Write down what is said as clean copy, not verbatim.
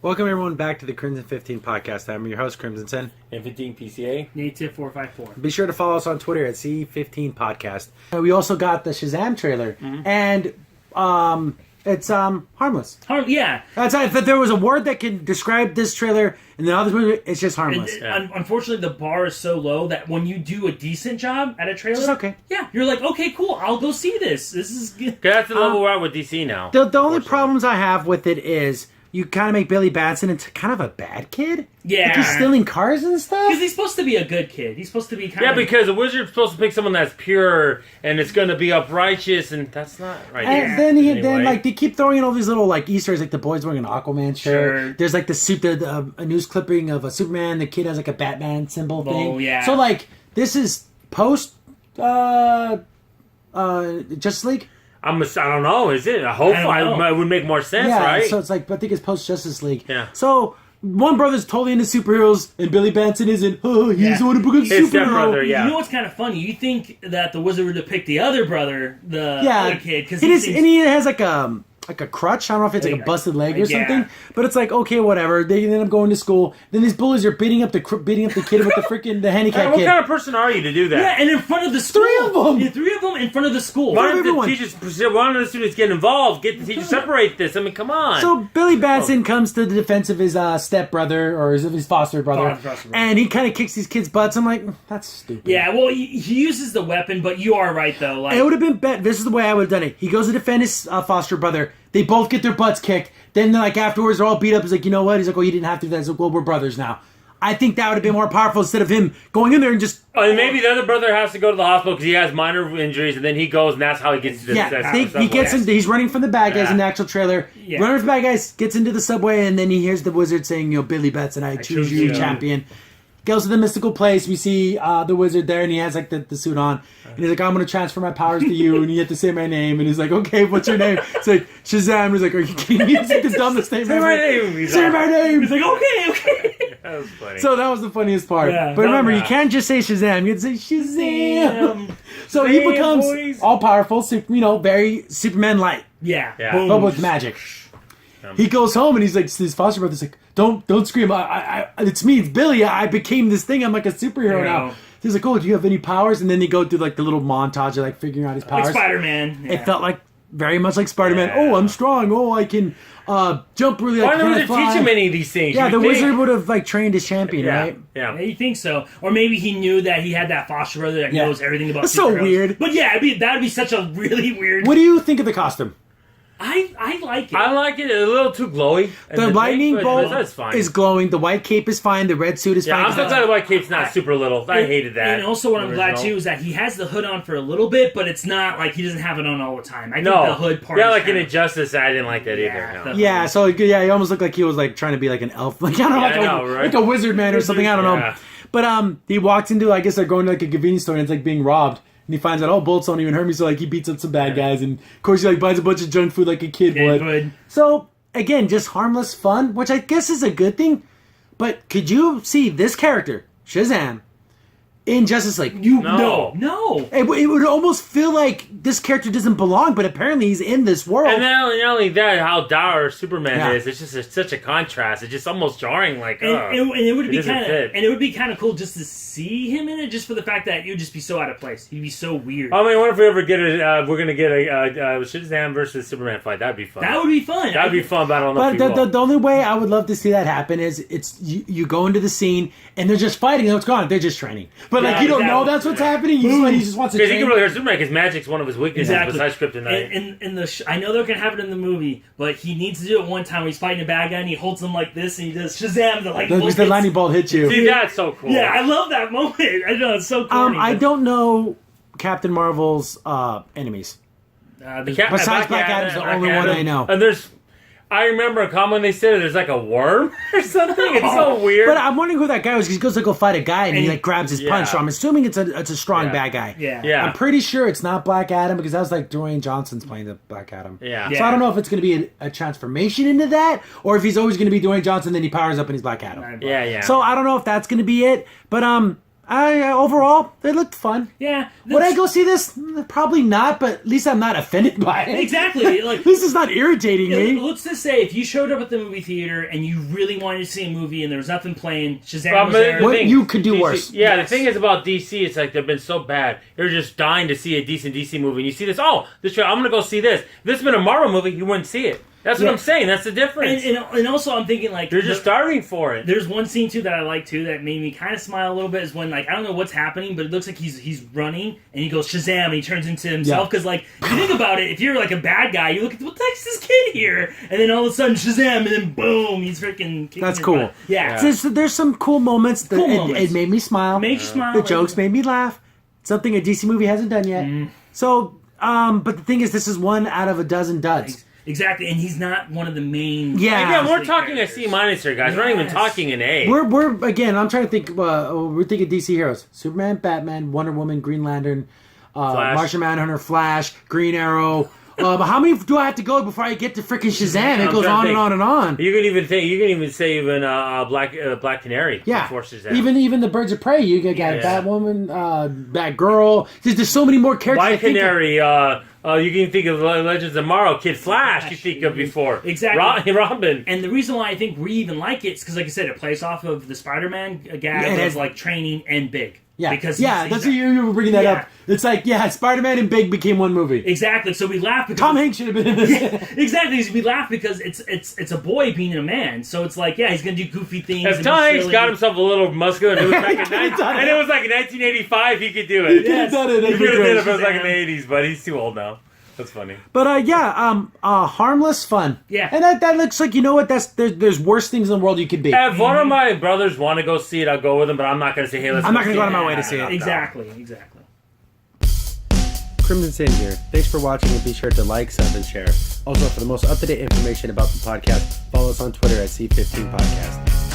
Welcome everyone back to the Crimson 15 podcast. I'm your host, Crimson Sen. And 15 PCA. Native 454. Be sure to follow us on Twitter at C15 Podcast. We also got the Shazam trailer, and it's harmless. Yeah. That's if there was a word that can describe this trailer and the other movie, it's just harmless. Unfortunately, the bar is so low that when you do a decent job at a trailer, It's okay. Yeah, you're like, okay, cool, I'll go see this. This is good. That's the level we're at with DC now. The only problems I have with it is you kind of make Billy Batson into kind of a bad kid. Yeah. Like he's stealing cars and stuff. Because he's supposed to be a good kid. He's supposed to be kind of... Yeah, because a wizard's supposed to pick someone that's pure and it's going to be uprighteous, and that's not right. And then like they keep throwing in all these little like Easter eggs, like the boy's wearing an Aquaman shirt. Sure. There's like a news clipping of a Superman. The kid has like a Batman symbol thing. Oh yeah. So like this is post Justice League. I don't know. Is it? Hopefully, it would make more sense, right? So it's like, I think it's post Justice League. Yeah. So one brother's totally into superheroes, and Billy Batson isn't. Oh, he's the one who becomes His superhero. stepbrother, yeah. You know what's kind of funny? You think that the wizard would have picked the other brother, the other kid, because and he has like a crutch. I don't know if it's like a busted leg or something, but it's like, okay, whatever. They end up going to school. Then these bullies are beating up the kid with the freaking the handicapped What kid. kind of person are you to do that? Yeah, and in front of the school. Three of them. Yeah, 3 of them in front of the school. Why don't the students get involved? Get the teachers separate this. I mean, come on. So Billy Batson comes to the defense of his stepbrother or his foster brother, and he kind of kicks these kids' butts. I'm like, that's stupid. Yeah, well, he uses the weapon, but you are right though. Like, it would have been better. This is the way I would have done it. He goes to defend his foster brother. They both get their butts kicked. Then, like, afterwards, they're all beat up. He's like, you know what? He's like, well, you didn't have to do that. He's like, well, we're brothers now. I think that would have been more powerful instead of him going in there and just... and maybe the other brother has to go to the hospital because he has minor injuries, and then he goes, and that's how he gets to the he gets in. He's running from the bad guys in the actual trailer. Yeah. Running from the bad guys, gets into the subway, and then he hears the wizard saying, you know, Billy Batson, I choose you, champion. Goes to the mystical place. We see the wizard there, and he has like the suit on. And he's like, I'm going to transfer my powers to you, and you have to say my name. And he's like, okay, what's your name? It's like, Shazam. He's like, are you kidding me? It's like the dumbest name ever. Say my name. Say my name. He's like, okay. That was funny. So that was the funniest part. Yeah, but remember, you can't just say Shazam. You have to say Shazam. So he becomes all-powerful, very Superman-like. Yeah. But with magic. He goes home, and he's like, his foster brother's like, don't scream. It's me. It's Billy. I became this thing. I'm like a superhero now. He's like, oh, do you have any powers? And then they go through like the little montage of like figuring out his powers. Like Spider-Man. Yeah. It felt like very much like Spider-Man. Yeah. Oh, I'm strong. Oh, I can jump really. Why don't they teach him any of these things? Yeah, the wizard would have like trained his champion, right? Yeah, you think so? Or maybe he knew that he had that foster brother that knows everything about. That's superheroes. so weird. But yeah, that'd be such a really weird. What do you think of the costume? I like it. I like it. A little too glowy. The lightning bolt is glowing. The white cape is fine. The red suit is fine. I'm so glad the white cape's not super little. I hated that. And also what I'm glad too is that he has the hood on for a little bit, but it's not like he doesn't have it on all the time. I think the hood part. Yeah, like in Injustice, I didn't like that either. No. Yeah, so he almost looked like he was like trying to be like an elf, like like a wizard man or something. I don't know. But he walks into, I guess they're going to like a convenience store and it's like being robbed. And he finds out, oh, bullets don't even hurt me, so like he beats up some bad guys, and of course he like buys a bunch of junk food like a kid would. So again, just harmless fun, which I guess is a good thing. But could you see this character, Shazam, in Justice League? No. It would almost feel like this character doesn't belong, but apparently he's in this world. And not only that, how dour Superman is, it's just such a contrast. It's just almost jarring. Like, and it would be kind of cool just to see him in it, just for the fact that you'd just be so out of place. He'd be so weird. I mean, what if we ever get we're gonna get a Shazam versus Superman fight? That'd be fun. That would be fun. That'd be fun, but I don't know. But the only way I would love to see that happen is you go into the scene and they're just fighting. And it's gone. They're just training. But like you don't know that's what's happening. He just wants to train. Because he can really hurt Superman because magic's one of his weaknesses besides kryptonite. I know they're gonna have it in the movie, but he needs to do it one time where he's fighting a bad guy and he holds him like this and he does Shazam. The lightning bolt hits you. See, that's so cool. Yeah, I love that moment. I know it's so corny. I don't know Captain Marvel's enemies. Besides Black Adam's the only one I know. And I remember a comment they said there's like a worm or something. It's so weird. But I'm wondering who that guy was. He goes to go fight a guy and he like grabs his punch. So I'm assuming it's a strong bad guy. Yeah. I'm pretty sure it's not Black Adam because that was like Dwayne Johnson's playing the Black Adam. Yeah. So I don't know if it's going to be a transformation into that or if he's always going to be Dwayne Johnson then he powers up and he's Black Adam. Yeah. So I don't know if that's going to be it. But Overall, they looked fun. Yeah. Would I go see this? Probably not, but at least I'm not offended by it. Exactly. Like, at least it's not irritating me. Let's just say, if you showed up at the movie theater and you really wanted to see a movie and there was nothing playing, Shazam was there. What you could do DC, worse. Yeah, the thing is about DC, it's like they've been so bad. You're just dying to see a decent DC movie. And you see this, I'm going to go see this. If this had been a Marvel movie, you wouldn't see it. That's what I'm saying. That's the difference. And also, I'm thinking, like... You're just starving for it. There's one scene, too, that I like, too, that made me kind of smile a little bit, is when, like, I don't know what's happening, but it looks like he's running, and he goes, Shazam, and he turns into himself. Because, like, if you think about it, if you're, like, a bad guy, you look at, what the heck's this kid here? And then all of a sudden, Shazam, and then boom, he's freaking kicking That's cool. Butt. Yeah. There's some cool moments. It made me smile. Made you smile. The jokes made me laugh. Something a DC movie hasn't done yet. So, but the thing is, this is one out of a dozen duds. Exactly, and he's not one of the main... Yeah, we're talking a C- here, guys. We're not even talking an A. We're again, I'm trying to think, we're thinking DC heroes. Superman, Batman, Wonder Woman, Green Lantern, Martian Manhunter, Flash, Green Arrow... but how many do I have to go before I get to freaking Shazam? It goes on and on and on. You can even say Black Canary. Before Shazam. Even the Birds of Prey. You got Batwoman, Batgirl. There's so many more characters. Black Canary. You can think of Legends of Tomorrow, Kid Flash. You think of before exactly Robin. And the reason why I think we even like it is because, like I said, it plays off of the Spider-Man gag of like training and Big. Yeah, because that's what you were bringing that up. It's like, Spider-Man and Big became one movie. Exactly. So we laugh because Tom Hanks should have been in this. Exactly. We laugh because it's a boy being a man. So it's like, he's gonna do goofy things. If Tom Hanks got himself a little muscular and it was like and it was like in 1985, he could do it. He could have done it. He could have done it if it was like in the 80s, but he's too old now. That's funny. But harmless fun. Yeah. And that looks like, you know what, there's worse things in the world you could be. If one of my brothers want to go see it, I'll go with them, but I'm not going to say, hey, let's I'm not going to go out see of my way to see it. Exactly. Crimson Sin here. Thanks for watching, and be sure to like, sub, and share. Also, for the most up-to-date information about the podcast, follow us on Twitter at C15 Podcast.